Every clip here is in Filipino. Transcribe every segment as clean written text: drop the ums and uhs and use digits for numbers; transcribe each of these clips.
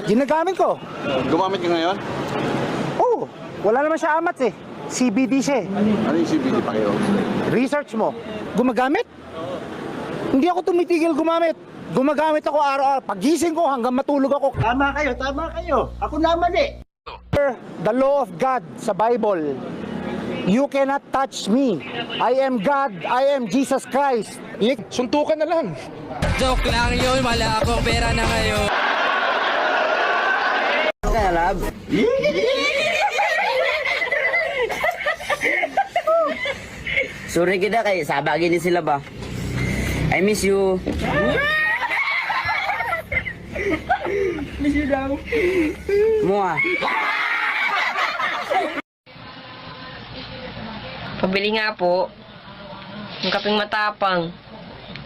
Ginagamit ko. Gumamit ka ngayon? Oo. Wala naman siya amat eh. CBD siya eh. Ano yung CBD pa kayo? Research mo. Gumagamit? Hindi ako tumitigil gumamit. Gumagamit ako araw-araw. Pagising ko hanggang matulog ako. Tama kayo. Ako naman eh. The law of God sa Bible. You cannot touch me. I am God. I am Jesus Christ. Suntukan na lang. Joke lang yun, wala akong pera na ngayon. Kaya lab. Sorry kita kay sabagin ni sila ba. I miss you. Miss you daw. Mua. Pabili nga po. Yung kaping matapang.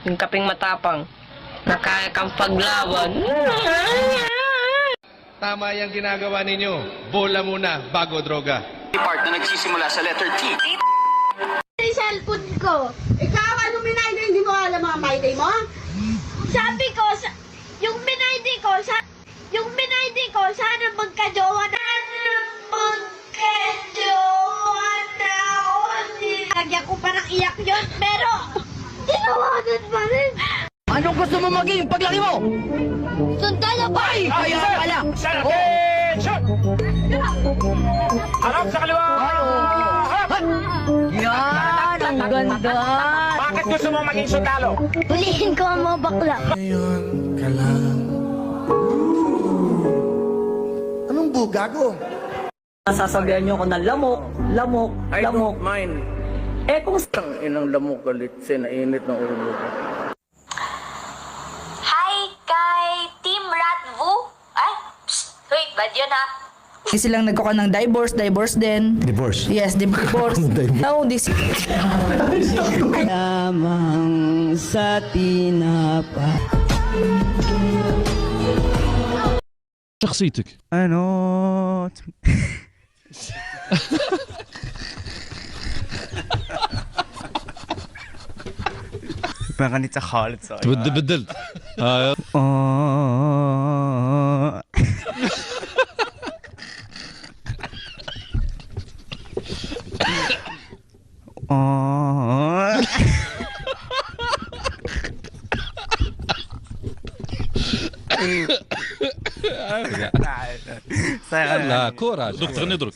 Yung kaping matapang. Nakaya kang paglawan. Tama yung ginagawa ninyo. Bola muna bago droga. Part na nagsisimula sa letter T. Yung cellphone ko. Ikaw, ano minayday? Hindi mo alam mga mayday mo? Sabi ko, yung minayday ko, sana magka-jowa na. Magka-jowa na ako. Lagyan ko parang iyak yun, pero tinawanan pa rin. Anong gusto mo maging paglaki mo? Sundalo ba? Kaya pala. Attention! Harap sa kaliwa! Yan, ang ganda. Bakit gusto mo maging sundalo? Hulihin ko ang mga bakla. Anong bugago? Sasabihan niyo ako na lamok. I don't mind. Kung Tang inang lamok galit nainit ng ulo ko. Hi kay Team Ratvu. Ay, psst, wait, bad yun ha. Silang nagkuha ng divorce din. Divorce? Yes, divorce. No, this... lamang sa tinapa. شخصيتك. Ano? Parang ganit sa college. بدلت. لا كورة دكتور ندرك